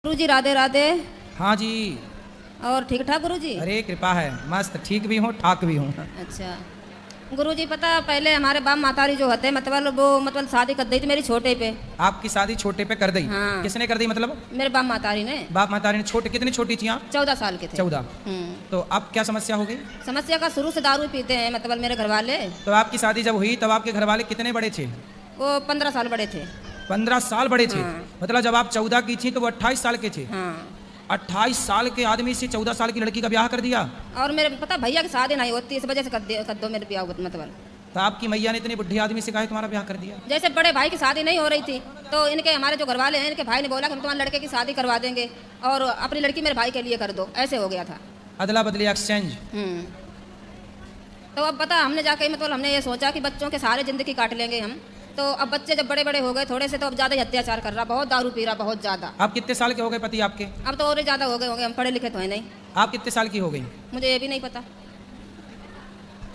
गुरुजी राधे राधे। हाँ जी। और ठीक ठाक गुरुजी? अरे कृपा है, मस्त ठीक भी हूँ ठाक भी हूँ। अच्छा गुरुजी, पता पहले हमारे बाप मातारी जो होते मतलब शादी कर दी थी मेरी छोटे पे। आपकी शादी छोटे पे कर दी? हाँ। किसने कर दी मतलब? मेरे बाप मातारी ने। बाप मातारी ने? छोटे कितनी छोटी थी आप? 14 साल के थे। 14। तो अब क्या समस्या हो गई? समस्या का शुरू से दारू पीते हैं मतलब मेरे घर वाले। तो आपकी शादी जब हुई तब आपके घर वाले कितने बड़े थे? वो 15 साल बड़े थे। 15 साल बड़े थे? हाँ। मतलब जब आप 14 की थी तो वो 28 साल के थे? हाँ। 28 साल के आदमी से 14 साल की लड़की का ब्याह कर दिया? और मेरे पता भैया की शादी नहीं होती, इस वजह से कर दो मेरे ब्याह मतलब। तो आपकी मैया ने इतने बुढ़े आदमी से कहा तुम्हारा ब्याह कर दिया? जैसे बड़े भाई की शादी नहीं हो रही थी तो इनके हमारे जो घर वाले हैं इनके भाई ने बोला कि हम तुम्हारे लड़के की शादी करवा देंगे और अपनी लड़की मेरे भाई के लिए कर दो, ऐसे हो गया था। अदला बदली एक्सचेंज। तो अब पता हमने जाके मतलब हमने ये सोचा कि बच्चों के सारे जिंदगी काट लेंगे हम। तो अब बच्चे जब बड़े बड़े हो गए थोड़े से तो अब ज्यादा ही अत्याचार कर रहा, बहुत दारू पी रहा, बहुत ज्यादा। आप कितने साल के हो गए पति आपके? अब तो और ज्यादा हो गए होंगे, हम पढ़े लिखे तो है नहीं। आप कितने साल की हो गई? मुझे ये भी नहीं पता।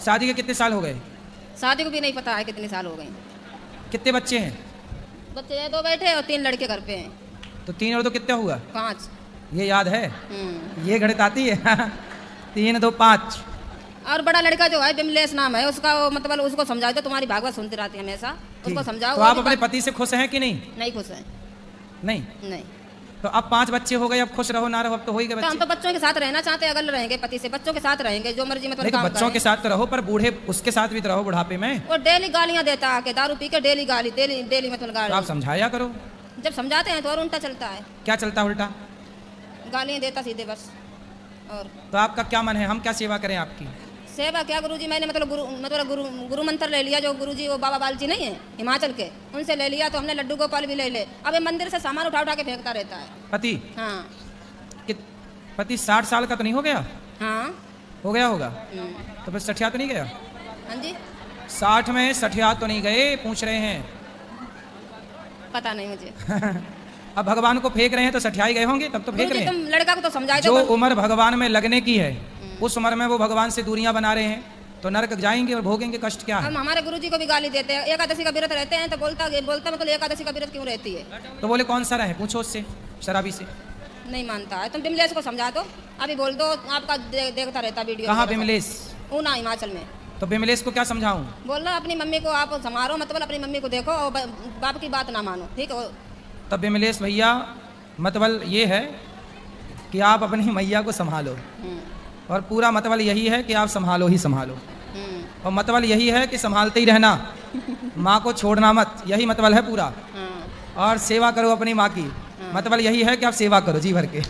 शादी के कितने साल हो गए? शादी को भी नहीं पता है कितने साल हो गए। कितने बच्चे हैं? बच्चे 2 बैठे और 3 लड़के घर पे हैं। तो 3 और 2 कितना हुआ? 5। ये याद है? ये गणित आती है? 3 2 5। और बड़ा लड़का जो है बिमलेश नाम है उसका, वो मतलब उसको समझा दो, तुम्हारी भागवत सुनती रहती है हमेशा, उसको समझाओ। तो आप अपने पति से खुश हैं कि नहीं? नहीं खुश है। नहीं। नहीं। तो अब 5 बच्चे हो गए, अब खुश रहो ना रहो, अब तो हो ही गए तो हम बच्चे। तो बच्चों के साथ रहना चाहते हैं, अगर रहेंगे पति से बच्चों के साथ रहेंगे, जो मर्जी मतलब नहीं तो बच्चों के साथ तो रहो पर बूढ़े उसके साथ भी तो रहो बुढ़ापे में। वो डेली गालियां देता आके, दारू पी के डेली गाली, डेली मतलब तो आप गाली। समझाया करो। जब समझाते हैं तो और उल्टा चलता है। क्या चलता है उल्टा? गालियां देता सीधे बस। और तो आपका क्या मन है, हम क्या सेवा करें आपकी? सेवा क्या गुरुजी, मैंने मतलब गुरु मंत्र ले लिया, जो गुरुजी वो बाबा बाल जी नहीं है हिमाचल के, उनसे ले लिया। तो हमने लड्डू गोपाल भी ले ले। अब ये मंदिर से सामान उठा उठा के फेंकता रहता है। पति? हाँ। पति 60 साल का तो नहीं हो गया? हाँ हो गया होगा। तो फिर सठिया तो नहीं गया? हाँ जी। 60 में सठिया तो नहीं गए पूछ रहे हैं? पता नहीं मुझे। अब भगवान को फेंक रहे हैं तो सठियाई गए होंगे, तब तो फेंक रहे हैं। तुम लड़का को तो समझाए जो दो। उम्र भगवान में लगने की है उस उम्र में वो भगवान से दूरियां बना रहे हैं तो नरक जाएंगे और भोगेंगे कष्ट। क्या है? हम हमारे गुरुजी को भी गाली देते हैं, एकादशी का व्रत रहते हैं तो बोलता मतलब एकादशी का व्रत क्यों रहती है? तो बोले कौन सा रहे, पूछो उससे, शराबी से। नहीं मानता है। तुम बिमलेश को समझा दो, अभी बोल दो, आपका देखता रहता वीडियो। कहाँ बिमलेश? ऊना हिमाचल में। तो बिमलेश को क्या समझाऊं? बोल रहा अपनी मम्मी को आप संभालो, मतलब अपनी मम्मी को देखो और बाप की बात ना मानो, ठीक है? तब बिमलेश भैया मतलब ये है कि आप अपनी मैया को संभालो और पूरा मतलब यही है कि आप संभालो ही संभालो और मतलब यही है कि संभालते ही रहना, माँ को छोड़ना मत, यही मतलब है पूरा। और सेवा करो अपनी माँ की, मतलब यही है कि आप सेवा करो जी भर के।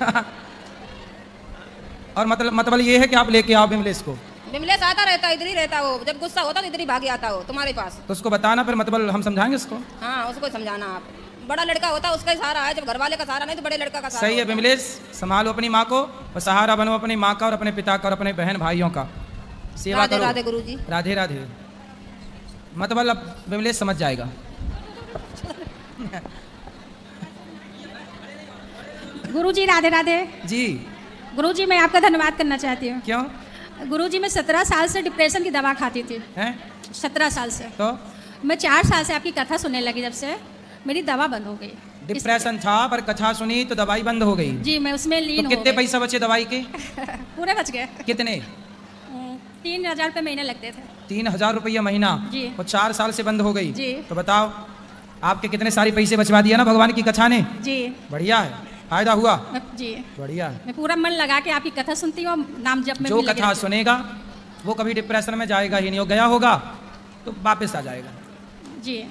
और मतलब ये है कि आप लेके आओ बिमलेश को। बिमलेश आता रहता, इधर ही रहता, वो जब गुस्सा होता तो इधर ही भाग आता हो तुम्हारे पास। तो उसको बताना फिर, मतलब हम समझाएंगे उसको। हाँ उसको समझाना। आप बड़ा लड़का होता है उसका ही सहारा है, जब घर वाले का सहारा नहीं तो बड़े लड़का का सहारा। सही है बिमलेश, संभालो अपनी माँ को और सहारा बनो अपनी माँ का और अपने पिता का और अपने बहन भाइयों का। सेवा करो। राधे गुरुजी। राधे राधे। मतलब अब बिमलेश समझ जाएगा। गुरुजी राधे राधे। जी गुरुजी मैं आपका धन्यवाद करना चाहती हूँ। क्यों? गुरुजी मैं 17 साल से डिप्रेशन की दवा खाती थी। हैं? 17 साल से। तो मैं 4 साल से आपकी कथा सुनने लगी, जब से मेरी दवा बंद हो गई। डिप्रेशन था पर कथा सुनी तो दवाई बंद हो गई। जी मैं उसमें लीन तो हो कितने गई। पैसा बचे दवाई के? पूरे बच गए। कितने? 3000 रुपये महीने लगते थे। 3000 रुपया महीना? जी। और 4 साल से बंद हो गई? जी। तो बताओ आपके कितने सारे पैसे बचवा दिया ना भगवान की कथा ने। जी बढ़िया है, फायदा हुआ। जी बढ़िया है। मैं पूरा मन लगा के आपकी कथा सुनती हूँ, नाम जप में जो भी लगी कथा रहती हूँ। सुनेगा वो कभी डिप्रेशन में जाएगा ही नहीं, हो गया होगा तो वापस आ जाएगा। जी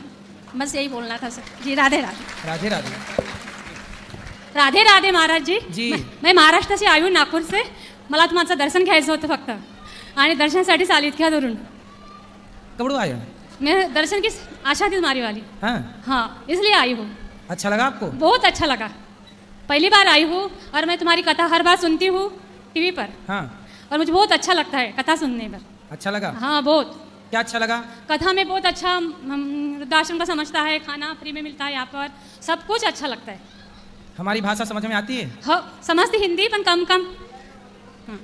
बस यही बोलना था सर जी। राधे राधे। राधे राधे। राधे राधे महाराज जी। जी मैं महाराष्ट्राची आई हूँ, नागपूर से. मला तुमचं दर्शन घ्यायचं होतं फक्त आणि दर्शनासाठीच आली इतक्यावरून. कबड़ू आया? मैं दर्शन की आशा थी तुम्हारी वाली. हाँ इसलिए आई हूँ. अच्छा लगा आपको? बहुत अच्छा लगा. पहली बार आई हूँ और मैं तुम्हारी कथा हर बार सुनती हूँ टीवी पर. हाँ और मुझे बहुत अच्छा लगता है कथा सुनने पर. अच्छा लगा? हाँ बहुत. क्या अच्छा लगा? कथा में बहुत अच्छा वृद्धाश्रम का समझता है, खाना फ्री में मिलता है यहाँ पर, सब कुछ अच्छा लगता है. हमारी भाषा समझ में आती है? हाँ समझती हिंदी पण कम कम.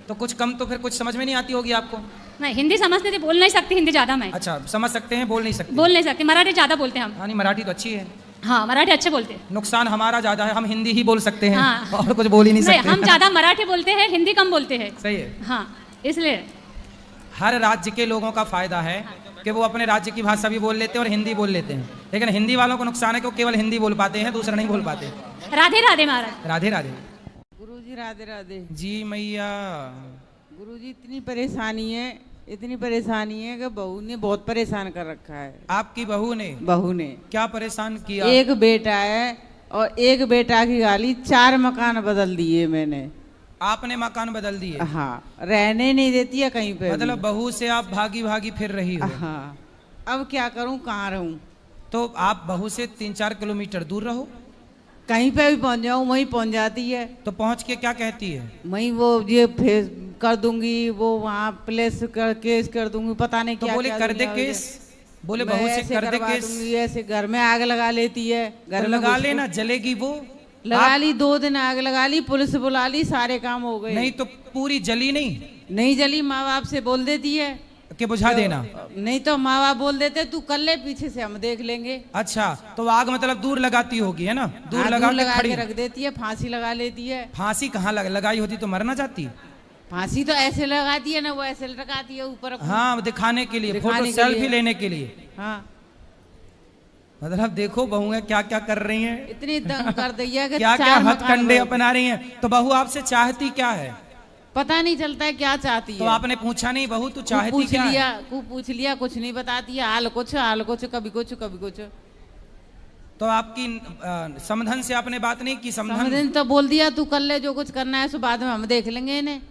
तो कुछ कम तो फिर कुछ समझ में नहीं आती होगी आपको? नहीं हिंदी समझती थी, बोल नहीं सकती हिंदी ज़्यादा मैं. अच्छा समझ सकते हैं, बोल नहीं सकते? बोल नहीं सकती, मराठी ज़्यादा बोलते हैं हम. हाँ नहीं मराठी तो अच्छी है. हाँ मराठी अच्छे बोलते हैं। नुकसान हमारा ज्यादा है, हम हिंदी ही बोल सकते हैं हाँ। और कुछ बोल ही नहीं सकते। हम ज्यादा मराठी बोलते हैं, हिंदी कम बोलते हैं। सही है। हाँ इसलिए हर राज्य के लोगों का फायदा है कि वो अपने राज्य की भाषा भी बोल लेते हैं और हिंदी बोल लेते हैं, लेकिन हिंदी वालों को नुकसान है कि वो केवल हिंदी बोल पाते हैं, दूसरा नहीं बोल पाते। राधे राधे महाराज। राधे राधे। गुरुजी राधे राधे। जी मैया। गुरुजी इतनी परेशानी है कि बहू ने बहुत परेशान कर रखा है। आपकी बहू ने? बहू ने क्या परेशान किया? एक बेटा है और एक बेटा की गाली, 4 मकान बदल दिए मैंने। आपने मकान बदल दिए? हाँ, रहने नहीं देती है कहीं पे। मतलब बहू से आप भागी भागी फिर रही हो? हाँ, अब क्या करूं, कहाँ रहूं? तो आप बहू से 3-4 किलोमीटर दूर रहो। कहीं पे भी पहुंच जाऊं वहीं पहुंच जाती है। तो पहुंच के क्या कहती है? वहीं वो ये फेस कर दूंगी, वो वहाँ प्लेस कर केस कर दूंगी, पता नहीं तो क्या बोले क्या कर दे केस, बोले बहू से कर दे केस। ऐसे घर में आग लगा लेती है। घर तो में लगा लेना, जलेगी वो। लगा ली, 2 दिन आग लगा ली, पुलिस बुला ली, सारे काम हो गए। नहीं तो पूरी जली नहीं जली, माँ बाप से बोल देती है कि बुझा देना। नहीं तो माँ बाप बोल देते तू कर ले, पीछे से हम देख लेंगे। अच्छा, तो आग मतलब दूर लगाती होगी, है ना? दूर हाँ, लगा के रख देती है, फांसी लगा लेती है। फांसी कहाँ लगाई होती तो मर ना जाती? फांसी तो ऐसे लगाती है ना, वो ऐसे लगाती है ऊपर। हाँ, दिखाने के लिए, फोटो सेल्फी लेने के लिए। हाँ, मतलब देखो बहुएं क्या क्या कर रही हैं। इतनी तंग कर दी है कि क्या क्या हथकंडे अपना रही हैं। तो बहू आपसे चाहती क्या है? पता नहीं चलता है क्या चाहती है। तो आपने पूछा नहीं बहू तू चाहती क्या है? पूछ लिया, कुछ नहीं बताती है। हाल कुछ, कभी कुछ कभी कुछ। तो आपकी समधन से आपने बात नहीं की? समधन तो बोल दिया तू कर ले, जो कुछ करना है सो बाद में हम देख लेंगे इन्हें।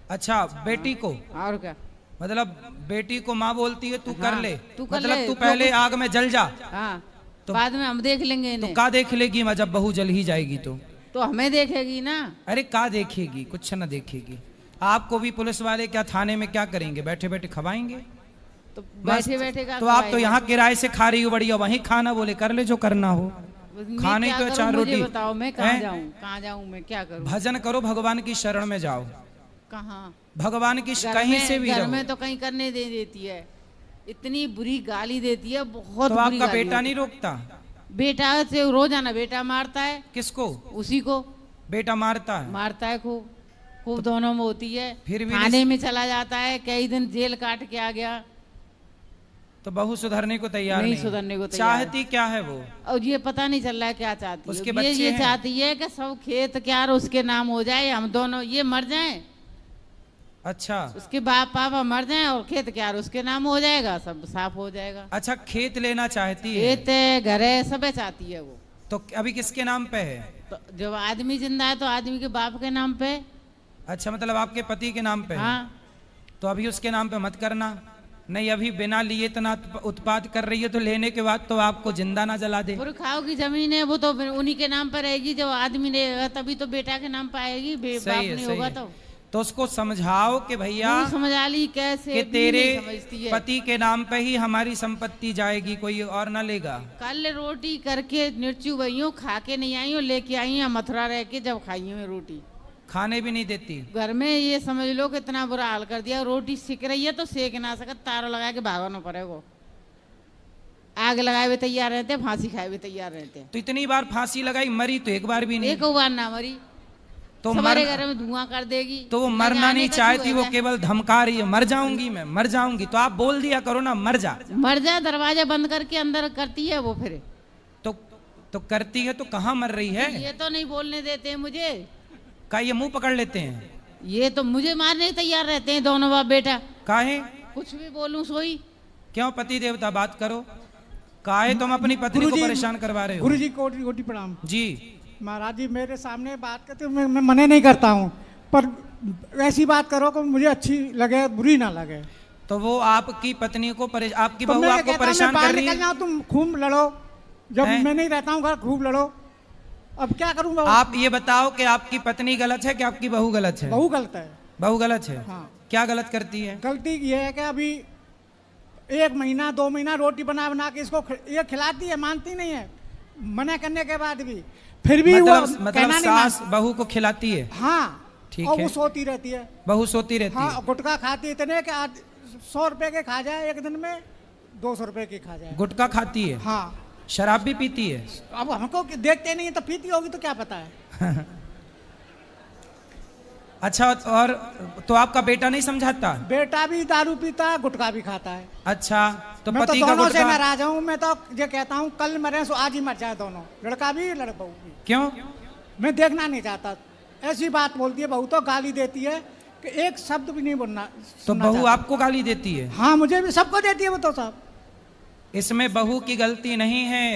अच्छा, बेटी को? और क्या, मतलब बेटी को माँ बोलती है तू कर ले, तू कर मतलब ले, तू पहले आग में जल जा। हाँ, तो बाद में हम देख लेंगे इन्हें। तो का देख लेगी जब बहू जल ही जाएगी तो हमें देखेगी ना। अरे का देखेगी, कुछ ना देखेगी। आपको भी पुलिस वाले क्या थाने में क्या करेंगे? बैठे बैठे खवाएंगे। तो बैठे बैठे का तो आप तो यहाँ किराए से खा रही हो बढ़िया, वहीं खाना बोले कर ले जो करना हो। खाने तो 4 रोटी। बताओ मैं कहाँ जाऊँ मैं क्या करूँ? भजन करो, भगवान की शरण में जाओ। कहाँ? भगवान की कहीं से भी घर में तो कहीं करने दे देती है, इतनी बुरी गाली देती है, बहुत। तो आपका बेटा नहीं रोकता? बेटा से रोजाना बेटा मारता है। किसको? उसी को। बेटा मारता है खूब दोनों में होती है। फिर भी थाने में चला जाता है, कई दिन जेल काट के आ गया। तो बहू सुधरने को तैयार नहीं? सुधरने को तैयार। चाहती क्या है वो? और ये पता नहीं चल रहा है क्या चाहती है। उसके बच्चे ये हैं? चाहती है कि सब खेत क्यार उसके नाम हो जाए, हम दोनों ये मर जाएं। अच्छा, उसके बाप पापा मर जाएं और खेत क्यार उसके नाम हो जाएगा, सब साफ हो जाएगा। अच्छा, खेत लेना चाहती है? खेत है, घर है, सब चाहती है वो। तो अभी किसके नाम पे है? तो जब आदमी जिंदा है तो आदमी के बाप के नाम पे। अच्छा, मतलब आपके पति के नाम पे है? हाँ। तो अभी उसके नाम पे मत करना। नहीं, अभी बिना लिए इतना उत्पाद कर रही है तो लेने के बाद तो आपको जिंदा ना जला दे। पुरखाओं की जमीन है, वो तो उन्हीं के नाम पर रहेगी। जब आदमी रहेगा तभी तो बेटा के नाम पर आएगी, बाप नहीं होगा तो उसको समझाओ कि भैया समझा ली कैसे कि तेरे पति के नाम पे ही हमारी संपत्ति जाएगी, कोई और ना लेगा। कल रोटी करके निर्चू भैया खा के नहीं आई हूँ, लेके आई हूँ मथुरा रह के, जब खाई हूँ रोटी खाने भी नहीं देती घर में। ये समझ लो कि इतना बुरा हाल कर दिया। रोटी सिक रही है तो सेक ना सकत, तारों लगा के भागना पड़ेगा। आग लगाए हुए तैयार रहते, फांसी खाए हुए तैयार रहते। तो इतनी बार फांसी लगाई, मरी तो एक बार भी नहीं? एक बार ना मरी तो हमारे घर में धुआं कर देगी। तो वो मरना नहीं चाहती, वो केवल धमका रही है, मर जाऊंगी मैं, मर जाऊंगी। तो आप बोल दिया करो ना, मर जा। दरवाजा बंद करके अंदर करती है वो। फिर तो करती है तो कहाँ मर रही है? ये तो नहीं बोलने देते हैं मुझे। का ये मुंह पकड़ लेते हैं? ये तो मुझे मारने तैयार रहते हैं दोनों बाप बेटा। काहे? कुछ भी बोलूं सोई। क्यों? पति देवता बात करो। काहे तुम अपनी पत्नी को परेशान करवा रहे हो? गुरुजी कोटि कोटि प्रणाम जी। महाराज जी मेरे सामने बात करते मैं मना नहीं करता हूँ, पर ऐसी बात करो कि मुझे अच्छी लगे, बुरी ना लगे। तो वो आपकी पत्नी को आपकी बहू आपको परेशान कर रही है? तुम खूब लड़ो, जब मैं नहीं रहता हूँ घर खूब लड़ो। अब क्या करूँ? आप ये बताओ कि आपकी पत्नी गलत है कि आपकी बहू गलत है? बहू गलत है। बहू गलत है? हाँ। क्या गलत करती है? गलती ये है कि अभी 1 महीना 2 महीना रोटी बना बना के इसको ये खिलाती है, मानती नहीं है, मना करने के बाद भी फिर भी मतलब सास बहू को खिलाती है? हाँ, ठीक और है। वो सोती रहती है। बहू सोती रहती है? हाँ, गुटखा खाती इतने कि आज 100 रुपए के खा जाए एक दिन में, 200 रुपए की खा जाए। गुटखा खाती है? हाँ। शराब भी पीती है? अब हमको देखते नहीं है तो पीती होगी तो क्या पता है। अच्छा, और तो आपका बेटा नहीं समझाता? बेटा भी दारू पीता है, गुटखा भी खाता है। अच्छा, तो मैं पति तो का दोनों से गुटखा? नाराज हूँ। मैं तो ये कहता हूँ कल मरे सो आज ही मर जाए दोनों, लड़का भी लड़का भी। क्यों? मैं देखना नहीं चाहता। ऐसी बात बोलती है बहू, तो गाली देती है कि एक शब्द भी नहीं बोलना। तो बहू आपको गाली देती है? हाँ, मुझे भी, सबको देती है वो तो साहब। इसमें बहू की गलती नहीं है,